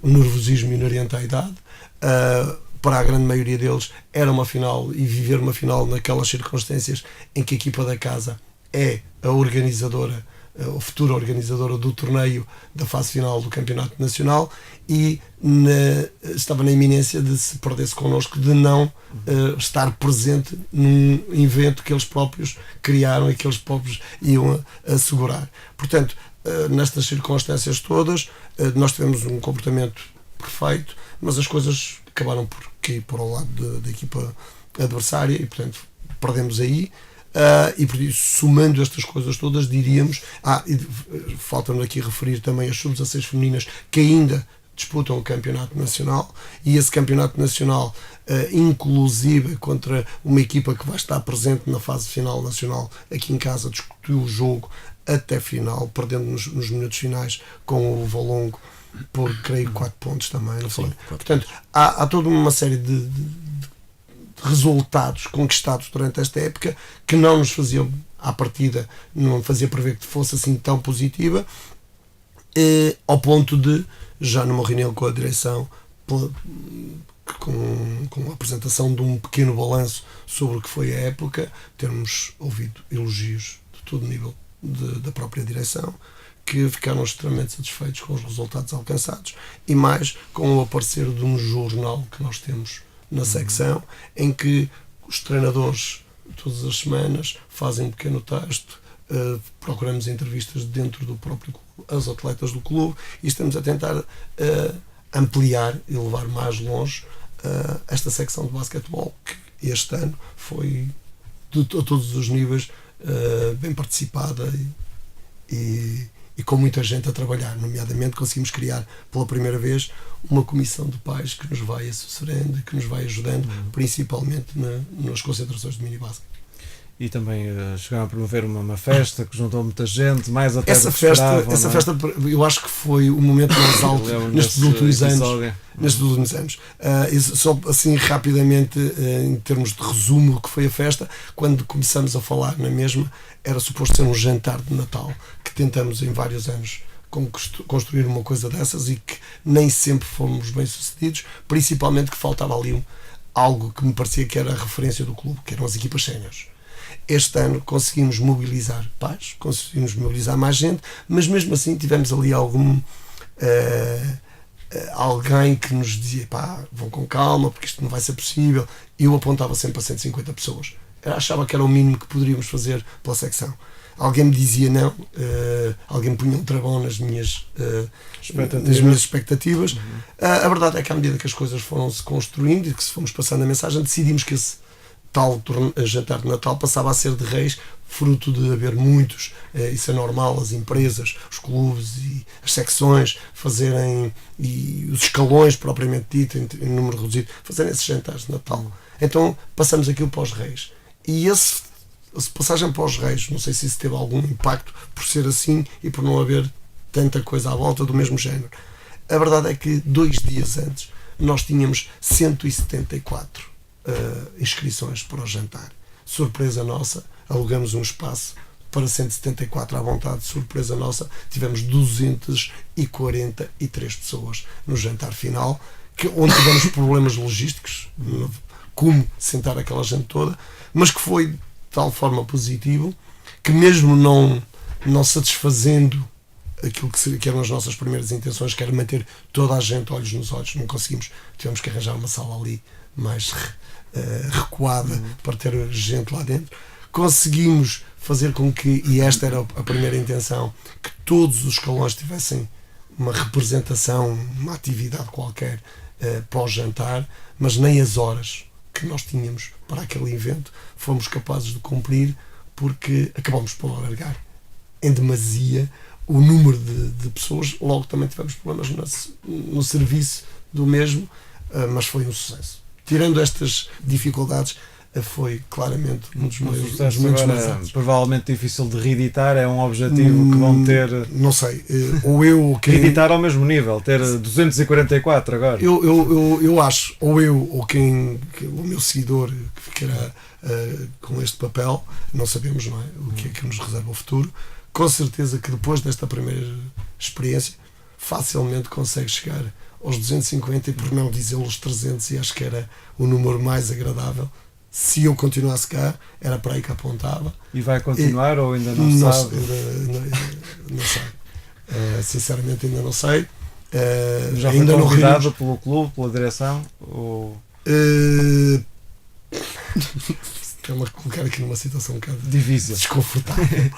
nervosismo inerente à idade. Para a grande maioria deles era uma final, e viver uma final naquelas circunstâncias em que a equipa da casa é a organizadora, a futura organizadora do torneio da fase final do Campeonato Nacional, e estava na iminência de se perdesse connosco, de não estar presente num evento que eles próprios criaram e que eles próprios iam assegurar. Portanto, nestas circunstâncias todas, nós tivemos um comportamento perfeito, mas as coisas acabaram por cair para o lado da equipa adversária e, portanto, perdemos aí. E por isso, somando estas coisas todas, diríamos, falta-me aqui referir também as sub-16 femininas que ainda disputam o campeonato nacional, e esse campeonato nacional, inclusive contra uma equipa que vai estar presente na fase final nacional aqui em casa, discutiu o jogo até final, perdendo nos minutos finais com o Valongo por, creio, 4 pontos também, não foi? Portanto, há toda uma série de resultados conquistados durante esta época que não nos faziam, à partida, não fazia prever que fosse assim tão positiva, ao ponto de, já numa reunião com a direção, com a apresentação de um pequeno balanço sobre o que foi a época, termos ouvido elogios de todo nível da própria direção, que ficaram extremamente satisfeitos com os resultados alcançados, e mais com o aparecer de um jornal que nós temos na secção, em que os treinadores todas as semanas fazem um pequeno texto, procuramos entrevistas dentro do próprio clube, as atletas do clube, e estamos a tentar ampliar e levar mais longe esta secção de basquetebol, que este ano foi a todos os níveis bem participada e com muita gente a trabalhar. Nomeadamente conseguimos criar pela primeira vez uma comissão de pais que nos vai assessorando e que nos vai ajudando, principalmente nas concentrações de minibasket. E também chegaram a promover uma festa que juntou muita gente, mais até Essa do que esperavam, festa, não é? eu acho que foi o momento mais Eu alto lembro nestes desse últimos anos. episódio. Nestes últimos anos. Só assim rapidamente, em termos de resumo do que foi a festa, quando começamos a falar na mesma, era suposto ser um jantar de Natal, que tentamos em vários anos construir uma coisa dessas e que nem sempre fomos bem sucedidos, principalmente que faltava ali algo que me parecia que era a referência do clube, que eram as equipas séniores. Este ano conseguimos mobilizar pais, conseguimos mobilizar mais gente, mas mesmo assim tivemos ali alguém que nos dizia, pá, vão com calma porque isto não vai ser possível, e eu apontava sempre a 150 pessoas. Eu achava que era o mínimo que poderíamos fazer pela secção. Alguém me dizia não, alguém me punha um travão nas minhas expectativas. A verdade é que à medida que as coisas foram se construindo e que se fomos passando a mensagem, decidimos que esse tal jantar de Natal passava a ser de Reis, fruto de haver muitos, isso é normal, as empresas, os clubes e as secções fazerem, e os escalões propriamente dito, em número reduzido, fazerem esses jantares de Natal. Então passamos aquilo para os Reis. E essa passagem para os Reis, não sei se isso teve algum impacto por ser assim e por não haver tanta coisa à volta do mesmo género. A verdade é que 2 dias antes nós tínhamos 174 inscrições para o jantar. Surpresa nossa, alugamos um espaço para 174 à vontade. Surpresa nossa, tivemos 243 pessoas no jantar final, onde tivemos problemas logísticos, como sentar aquela gente toda, mas que foi de tal forma positivo que, mesmo não satisfazendo aquilo que eram as nossas primeiras intenções, que era manter toda a gente olhos nos olhos, não conseguimos, tivemos que arranjar uma sala ali mais recuada para ter gente lá dentro. Conseguimos fazer com que, e esta era a primeira intenção, que todos os escalões tivessem uma representação, uma atividade qualquer pós-jantar, mas nem as horas que nós tínhamos para aquele evento fomos capazes de cumprir, porque acabamos por alargar em demasia o número de pessoas. Logo também tivemos problemas no serviço do mesmo, mas foi um sucesso. Tirando estas dificuldades, foi claramente um dos momentos mais altos. Provavelmente difícil de reeditar, é um objetivo que vão ter. Não sei, ou eu ou quem. Reeditar ao mesmo nível, ter 244 agora. Eu acho, ou eu ou quem, o meu seguidor que ficará com este papel, não sabemos, não é? O que é que nos reserva o futuro. Com certeza que depois desta primeira experiência, facilmente consegue chegar aos 250 e, por não dizer os 300, e acho que era o número mais agradável. Se eu continuasse cá, era para aí que apontava. E vai continuar ou ainda não sabe? Não sei. Sinceramente ainda não sei. Já foi ainda convidado pelo clube, pela direção? Ou... Estou-me a colocar aqui numa situação um bocado difícil, desconfortável.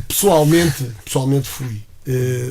Pessoalmente fui.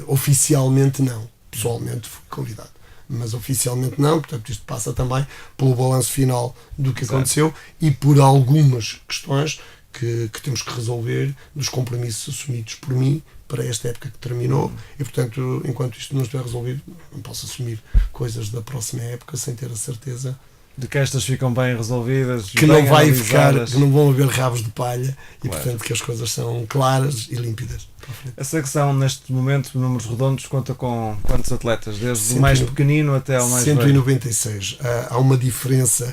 Oficialmente não. Pessoalmente fui convidado, mas oficialmente não. Portanto, isto passa também pelo balanço final do que aconteceu e por algumas questões que temos que resolver dos compromissos assumidos por mim para esta época que terminou. E, portanto, enquanto isto não estiver resolvido, não posso assumir coisas da próxima época sem ter a certeza de que estas ficam bem resolvidas, que bem não vai analisadas. ficar, que não vão haver rabos de palha e, Claro. portanto, que as coisas são claras e límpidas. A secção, neste momento, números redondos, conta com quantos atletas? Desde o 100, mais pequenino até ao mais velho? 196. Há uma diferença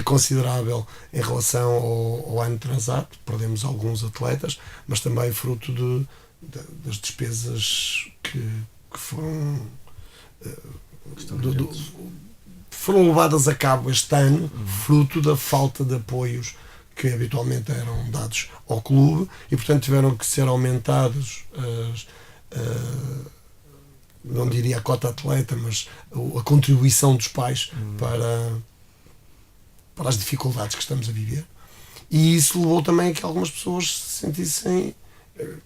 considerável em relação ao ano transato. Perdemos alguns atletas, mas também fruto das despesas que foram foram levadas a cabo este ano, fruto da falta de apoios que habitualmente eram dados ao clube, e portanto tiveram que ser aumentados não diria a cota atleta, mas a contribuição dos pais para as dificuldades que estamos a viver. E isso levou também a que algumas pessoas se sentissem,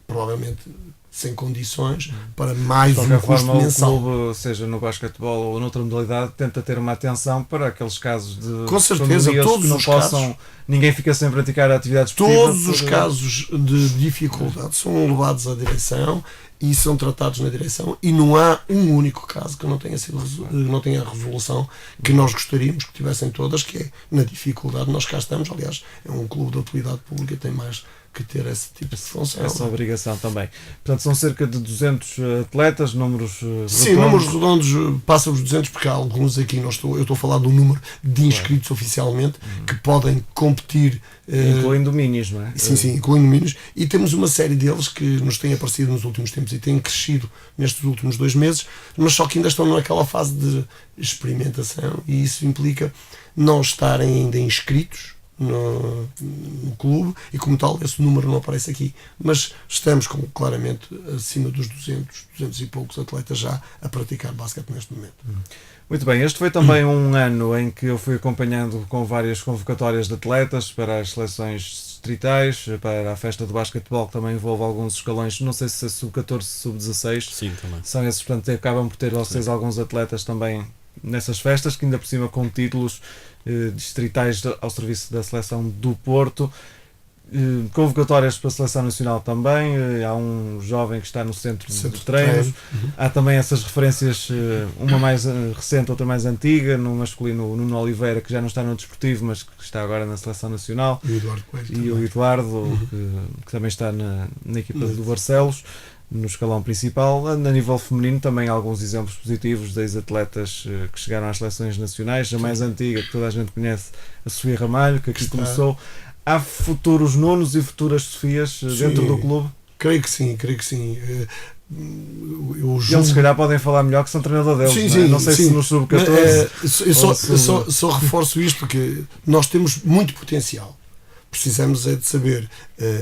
provavelmente sem condições para mais De um qualquer custo forma, o mensal. clube, seja no basquetebol ou noutra modalidade, tenta ter uma atenção para aqueles casos de Com certeza, famílias todos que não os possam, casos. ninguém fica sem praticar atividades esportivas. Todos os casos de dificuldade são levados à direção e são tratados na direção, e não há um único caso que não tenha sido não tenha a resolução que nós gostaríamos que tivessem todas, que é na dificuldade. Nós cá estamos, aliás, é um clube de utilidade pública, tem mais que ter esse tipo de função. Essa obrigação também. Portanto, são cerca de 200 atletas, números Sim, números redondos, passa os 200, porque há alguns aqui, eu estou a falar do número de inscritos oficialmente que podem competir. Incluindo minis, não é? Sim, incluindo minis. E temos uma série deles que nos têm aparecido nos últimos tempos e têm crescido nestes últimos 2 meses, mas só que ainda estão naquela fase de experimentação, e isso implica não estarem ainda inscritos no clube, e como tal esse número não aparece aqui, mas estamos claramente acima dos 200 e poucos atletas já a praticar basquete neste momento. Muito bem, este foi também um ano em que eu fui acompanhando com várias convocatórias de atletas para as seleções distritais, para a festa do basquetebol, que também envolve alguns escalões, não sei se é sub-14, sub-16. Sim, também. São esses, portanto, acabam por ter vocês alguns atletas também nessas festas, que ainda por cima com títulos distritais ao serviço da seleção do Porto. Convocatórias para a seleção nacional também. Há um jovem que está no centro de treinos. Há também essas referências, uma mais recente, outra mais antiga, no masculino, o Nuno Oliveira, que já não está no desportivo, mas que está agora na seleção nacional, E o Eduardo Coelho e também. o Eduardo, que também está na equipa do Barcelos, no escalão principal. A nível feminino também há alguns exemplos positivos de ex-atletas que chegaram às seleções nacionais. A mais antiga, que toda a gente conhece, a Sofia Ramalho, que aqui começou. Há futuros Nunos e futuras Sofias dentro do clube? Creio que sim. E eles se calhar podem falar melhor, que são treinador deles, não sei se no sub-14. Eu só reforço isto, porque nós temos muito potencial. Precisamos é de saber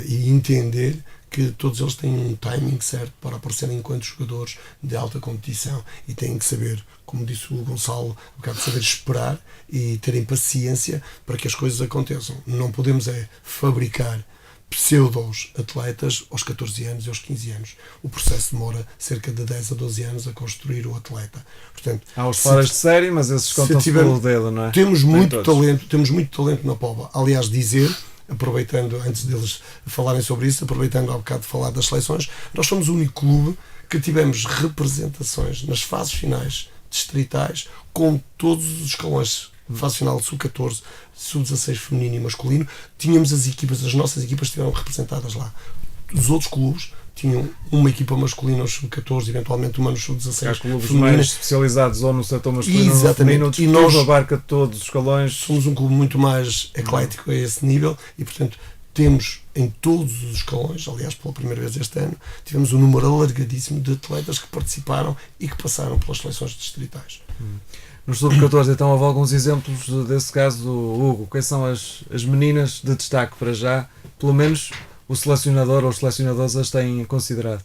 e entender que todos eles têm um timing certo para aparecerem enquanto jogadores de alta competição, e têm que saber, como disse o Gonçalo, saber esperar e terem paciência para que as coisas aconteçam. Não podemos fabricar pseudos atletas aos 14 anos e aos 15 anos. O processo demora cerca de 10 a 12 anos a construir o atleta. Portanto, há os fora de série, mas esses contam-se pelo dedo, não é? Temos muito talento na Póvoa. Aliás, aproveitando, antes deles falarem sobre isso, aproveitando há bocado de falar das seleções, nós somos o único clube que tivemos representações nas fases finais distritais com todos os escalões, fase final sub-14, sub-16 feminino e masculino. Tínhamos as nossas equipas estiveram representadas lá. Os outros clubes tinham uma equipa masculina aos sub-14, eventualmente uma no sub-16. Há clubes feminina. mais especializados ou no setor masculino ou no feminino, E nós abarca todos os escalões. Somos um clube muito mais eclético a esse nível, e portanto temos em todos os escalões, aliás pela primeira vez este ano, tivemos um número alargadíssimo de atletas que participaram e que passaram pelas seleções distritais. No sub-14, então, houve alguns exemplos desse caso, Hugo. Quais são as meninas de destaque para já? Pelo menos o selecionador ou os selecionadores as têm considerado?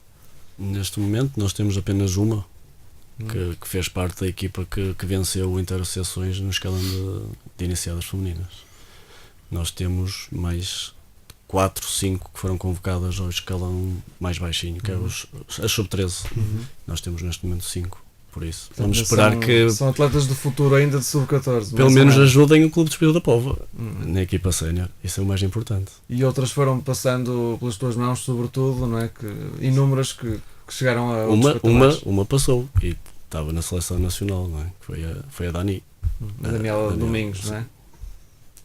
Neste momento nós temos apenas uma que fez parte da equipa que venceu Interassociações no escalão de iniciadas femininas. Nós temos mais 4, 5 que foram convocadas ao escalão mais baixinho, que é as sub-13. Nós temos neste momento 5. Por isso, vamos esperar que são atletas do futuro ainda de sub-14. pelo menos ajudem o Clube de Desportivo da Póvoa na equipa sénior. Isso é o mais importante. E outras foram passando pelas tuas mãos, sobretudo, não é? Inúmeras que chegaram a uma passou e estava na seleção nacional, não é? Foi a Dani. A Daniela Domingos, não é?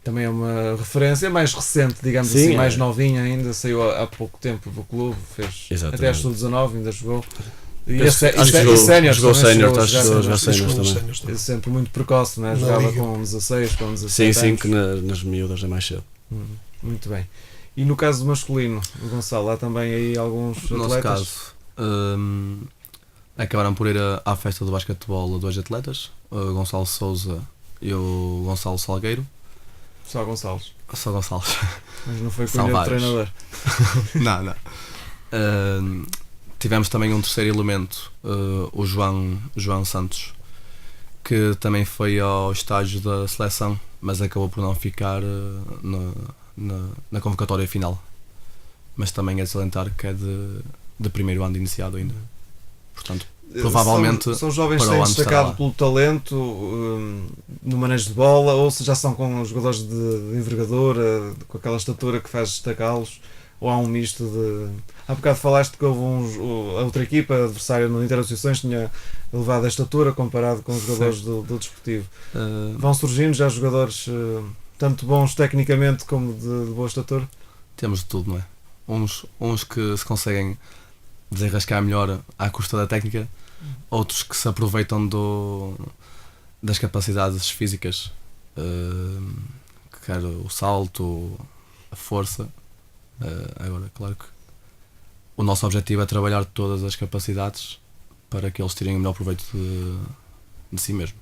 Também é uma referência mais recente, digamos Sim, assim, mais novinha ainda, saiu há pouco tempo do clube, fez até a sub-19, ainda jogou. E sénior, jogou sénior, já sénior também. É sempre muito precoce, não é? Jogava com 16, com 17 sim, anos. que nas miúdas é mais cedo. Muito bem. E no caso do masculino, Gonçalo, há também aí alguns atletas? No nosso caso, acabaram por ir à festa do basquetebol 2 atletas, o Gonçalo Souza e o Gonçalo Salgueiro. Só Gonçalves. Só Gonçalves. Mas não foi com o treinador. Não. Tivemos também um terceiro elemento, o João Santos, que também foi ao estágio da seleção, mas acabou por não ficar na convocatória final. Mas também é de salientar que é de primeiro ano de iniciado ainda. Portanto, provavelmente são jovens que para o têm ano estará destacado lá. pelo talento, no manejo de bola, ou se já são com jogadores de envergadura, com aquela estatura que faz destacá-los, ou há um misto de... Há bocado falaste que houve a outra equipa, a adversária no Interassociações, tinha elevado a estatura comparado com os jogadores do Desportivo. Vão surgindo já jogadores tanto bons tecnicamente como de boa estatura? Temos de tudo, não é? Uns que se conseguem desenrascar melhor à custa da técnica, outros que se aproveitam das capacidades físicas, quer o salto, a força. Agora, claro que o nosso objetivo é trabalhar todas as capacidades para que eles tirem o melhor proveito de si mesmos.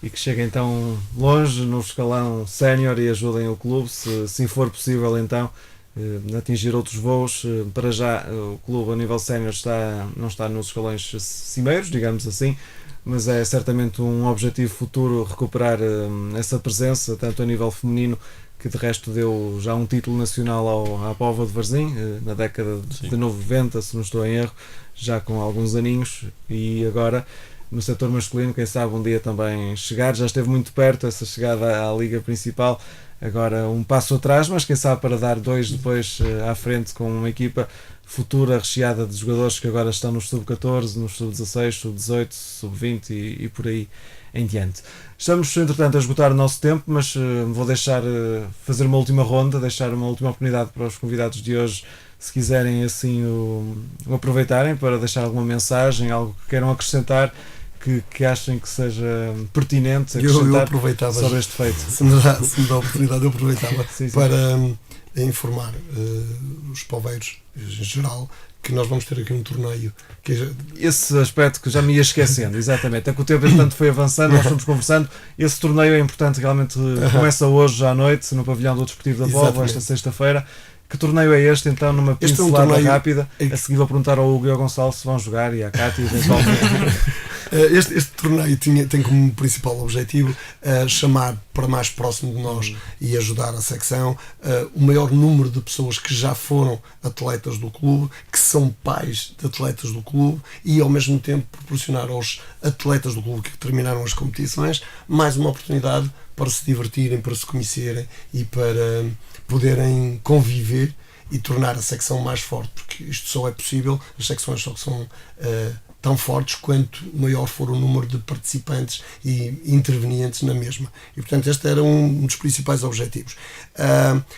E que cheguem então longe no escalão sénior e ajudem o clube, se for possível então, atingir outros voos. Para já o clube a nível sénior não está nos escalões cimeiros, digamos assim, mas é certamente um objetivo futuro recuperar essa presença, tanto a nível feminino, que de resto deu já um título nacional à Póvoa de Varzim, na década de 90, se não estou em erro, já com alguns aninhos, e agora no setor masculino, quem sabe um dia também chegar. Já esteve muito perto essa chegada à Liga Principal, agora um passo atrás, mas quem sabe para dar dois depois à frente, com uma equipa futura recheada de jogadores que agora estão nos sub-14, nos sub-16, sub-18, sub-20 e por aí em diante. Estamos, entretanto, a esgotar o nosso tempo, mas vou deixar fazer uma última ronda, deixar uma última oportunidade para os convidados de hoje, se quiserem assim o aproveitarem para deixar alguma mensagem, algo que queiram acrescentar, que achem que seja pertinente acrescentar. Eu aproveitava sobre este feito. Se me dá a oportunidade, eu aproveitava sim. para informar os poveiros em geral que nós vamos ter aqui um torneio que esse aspecto que já me ia esquecendo, exatamente, é que o tempo entanto foi avançando, nós fomos conversando. Esse torneio é importante, realmente começa hoje à noite no pavilhão do Desportivo da Póvoa, esta sexta-feira. Que torneio é este, então, numa pincelada rápida? A seguir vou perguntar ao Hugo e ao Gonçalo se vão jogar, e à Cátia eventualmente. Este torneio tem como principal objetivo chamar para mais próximo de nós e ajudar a secção o maior número de pessoas que já foram atletas do clube, que são pais de atletas do clube, e ao mesmo tempo proporcionar aos atletas do clube que terminaram as competições mais uma oportunidade para se divertirem, para se conhecerem e para poderem conviver e tornar a secção mais forte, porque isto só é possível, as secções só são tão fortes quanto maior for o número de participantes e intervenientes na mesma. E portanto este era um dos principais objetivos.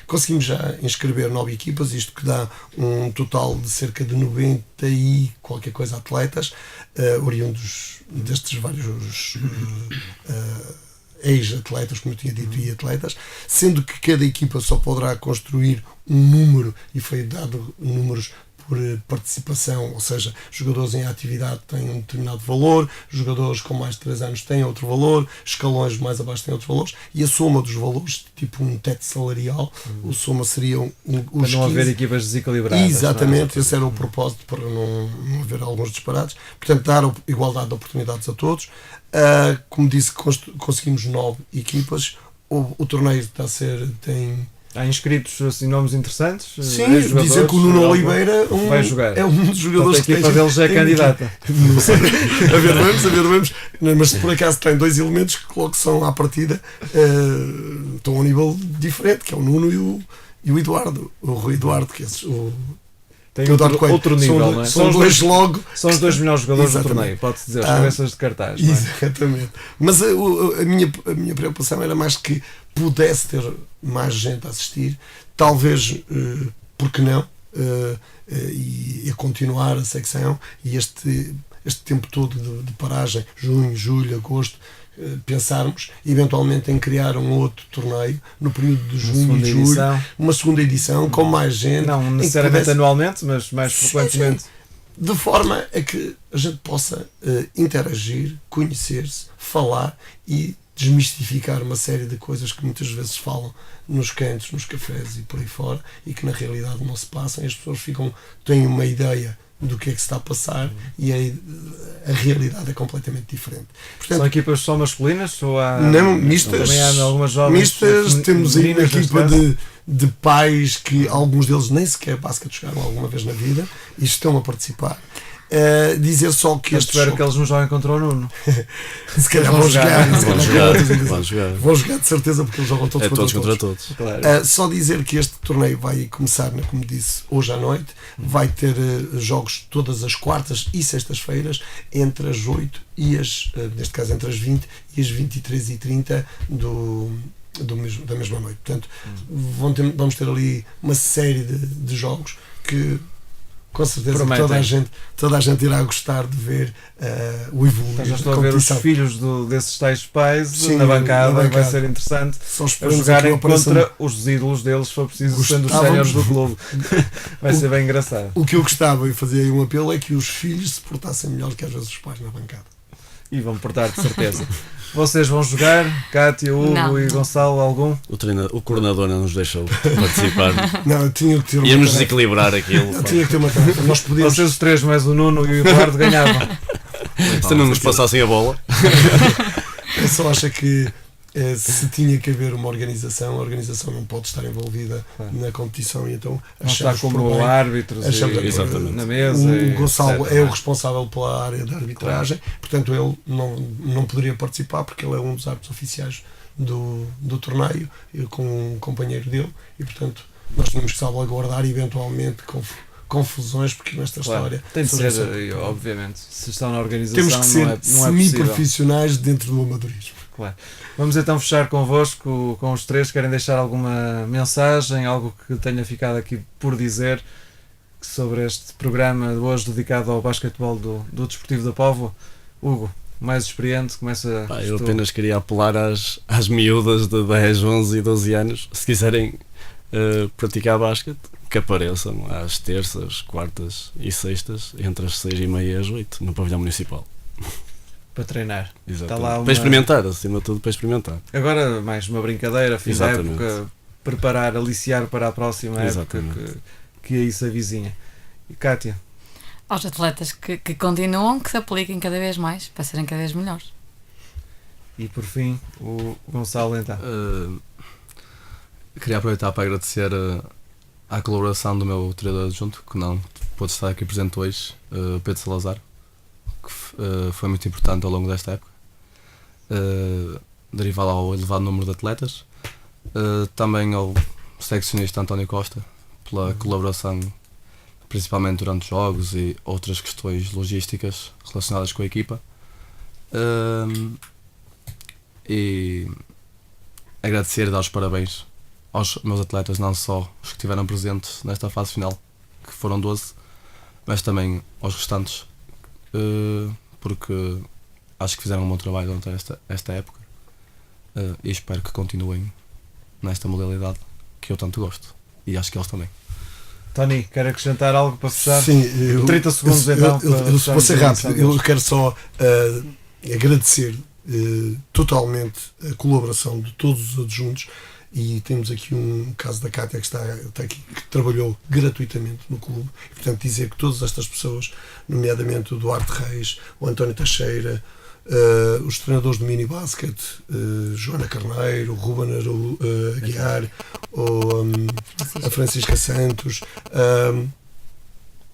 Conseguimos já inscrever 9 equipas, isto que dá um total de cerca de 90 e qualquer coisa atletas, oriundos destes vários ex-atletas, como eu tinha dito, e atletas, sendo que cada equipa só poderá construir um número, e foi dado números por participação, ou seja, jogadores em atividade têm um determinado valor, jogadores com mais de 3 anos têm outro valor, escalões mais abaixo têm outros valores, e a soma dos valores, tipo um teto salarial, a soma seria os para não haver equipas desequilibradas. Exatamente, esse era o propósito, para não haver alguns disparates. Portanto, dar igualdade de oportunidades a todos. Como disse, conseguimos 9 equipas. O torneio está a ser... Há inscritos assim, nomes interessantes? Sim, dizer que o Nuno Oliveira vai jogar. É um dos jogadores que a equipa deles é candidata. Não sei, a ver, vamos. Mas se por acaso tem 2 elementos que logo são à partida, estão a um nível diferente, que é o Nuno e o Eduardo, o Rui Eduardo, que é tem outro nível, não é? São os dois melhores jogadores do torneio, pode-se dizer, os cabeças de cartaz. Não é? Exatamente. Mas a minha preocupação era mais que pudesse ter mais gente a assistir, talvez, porque não, e a continuar a secção, e este tempo todo de paragem, junho, julho, agosto, pensarmos eventualmente em criar um outro torneio no período de junho e julho, uma segunda edição com mais gente, não necessariamente anualmente, mas mais frequentemente, de forma a que a gente possa interagir, conhecer-se, falar e desmistificar uma série de coisas que muitas vezes falam nos cantos, nos cafés e por aí fora, e que na realidade não se passam, e as pessoas têm uma ideia do que é que se está a passar e a realidade é completamente diferente. Portanto, São equipas só masculinas ou há não, mistas, também há algumas jovens mistas, temos aí uma femininas, neste equipa caso? de pais que alguns deles nem sequer basquete jogaram alguma vez na vida e estão a participar. Dizer só que Eu este espero jogo, que eles não joguem contra o Nuno. se calhar vão vão jogar. jogar, se Vão calhar jogar, vão vão jogar. Vão jogar de certeza porque eles jogam todos É contra todos contra todos. todos. Claro. Só dizer que este torneio vai começar, como disse, hoje à noite. Vai ter jogos todas as quartas e sextas-feiras entre as 8 e neste caso entre as 20 e as 23h30 da mesma noite. Portanto, vamos ter ali uma série de jogos que com certeza que toda a gente irá gostar de ver o evoluir. Então já estou a ver os filhos desses tais pais Sim, na bancada, na bancada. vai ser interessante. Só A esperamos jogarem que não apareça contra os ídolos deles, se for preciso, sendo os Gostávamos. séniores do clube. Vai ser bem engraçado. O que eu gostava e fazia aí um apelo é que os filhos se portassem melhor que às vezes os pais na bancada. E vão portar, de certeza. Vocês vão jogar? Cátia, Hugo Não, e não. Gonçalo, algum? O coordenador não nos deixou participar. Não, eu tinha que ter uma Íamos tarefa. desequilibrar aquilo. Eu tinha que ter uma tarefa. Nós podíamos. Vocês os três, mais o Nuno e o Eduardo ganhavam. Se não nos passassem a bola. Eu só acho que se tinha que haver uma organização, a organização não pode estar envolvida Claro. na competição e então Não está achamos por como bem. árbitros Achamos e, Exatamente. na mesa. O e Gonçalo etc, é o não responsável pela área da arbitragem, portanto ele não poderia participar porque ele é um dos árbitros oficiais do torneio, com um companheiro dele, e portanto nós tínhamos que salvaguardar eventualmente confusões, porque nesta Claro. história Tem de sobre ser, essa- obviamente. Se estão na organização, temos que ser não é possível. semi-profissionais dentro do amadorismo. Claro. Vamos então fechar convosco, com os três. Querem deixar alguma mensagem, algo que tenha ficado aqui por dizer sobre este programa de hoje dedicado ao basquetebol do Desportivo da Póvoa? Hugo, mais experiente, começa. Eu tu. apenas queria apelar às miúdas de 10, 11 e 12 anos, se quiserem praticar basquete, que apareçam às terças, quartas e sextas, entre as 6h30 e as 8, no pavilhão municipal. Para treinar. Exatamente. Está lá uma- Para experimentar, acima de tudo, para experimentar. Agora, mais uma brincadeira, fim da Exatamente. época, preparar, aliciar para a próxima época Exatamente. que aí se avizinha. E Cátia, Aos atletas que continuam, que se apliquem cada vez mais para serem cada vez melhores. e por fim, o Gonçalo então. Queria aproveitar para agradecer à colaboração do meu treinador adjunto, que não pôde estar aqui presente hoje, Pedro Salazar, que foi muito importante ao longo desta época, derivado ao elevado número de atletas. Também ao seccionista António Costa, pela colaboração, principalmente durante jogos e outras questões logísticas relacionadas com a equipa. E agradecer e dar os parabéns aos meus atletas, não só os que estiveram presentes nesta fase final, que foram 12, mas também aos restantes, porque acho que fizeram um bom trabalho durante esta época, e espero que continuem nesta modalidade que eu tanto gosto, e acho que eles também. Tony, quer acrescentar algo para fechar? Sim, 30 segundos então. para eu vou fecharmos ser a rápido. emissão de Eu quero só agradecer totalmente a colaboração de todos os adjuntos, e temos aqui um caso da Cátia que está aqui, que trabalhou gratuitamente no clube, e, portanto dizer que todas estas pessoas, nomeadamente o Duarte Reis, o António Teixeira, os treinadores de mini basket, Joana Carneiro, Ruben Aguiar, a Francisca Santos,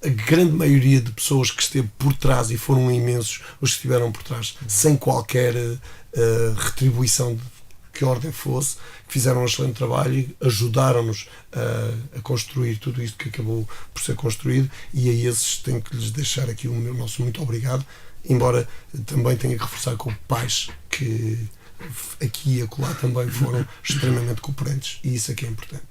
a grande maioria de pessoas que esteve por trás, e foram imensos os que estiveram por trás, sem qualquer retribuição de que ordem fosse, que fizeram um excelente trabalho e ajudaram-nos a construir tudo isto que acabou por ser construído, e a esses tenho que lhes deixar aqui o nosso muito obrigado, embora também tenha que reforçar com pais que aqui e acolá também foram extremamente cooperantes, e isso é que é importante.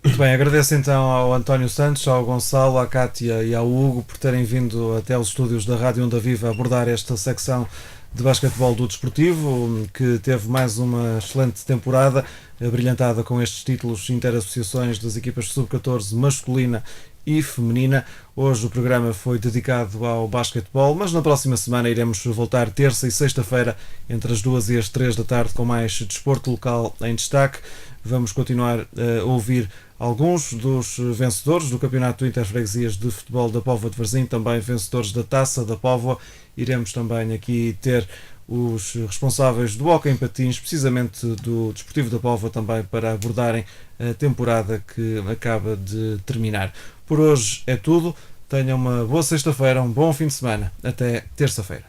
Muito bem, agradeço então ao António Santos, ao Gonçalo, à Cátia e ao Hugo por terem vindo até aos estúdios da Rádio Onda Viva abordar esta secção de basquetebol do Desportivo, que teve mais uma excelente temporada, brilhantada com estes títulos interassociações das equipas sub-14 masculina e feminina. Hoje o programa foi dedicado ao basquetebol, mas na próxima semana iremos voltar terça e sexta-feira entre as 2 e as 3 da tarde com mais desporto local em destaque. Vamos continuar a ouvir alguns dos vencedores do Campeonato Interfreguesias de Futebol da Póvoa de Varzim, também vencedores da Taça da Póvoa. Iremos também aqui ter os responsáveis do hóquei em patins, precisamente do Desportivo da Póvoa, também para abordarem a temporada que acaba de terminar. Por hoje é tudo. Tenham uma boa sexta-feira, um bom fim de semana. Até terça-feira.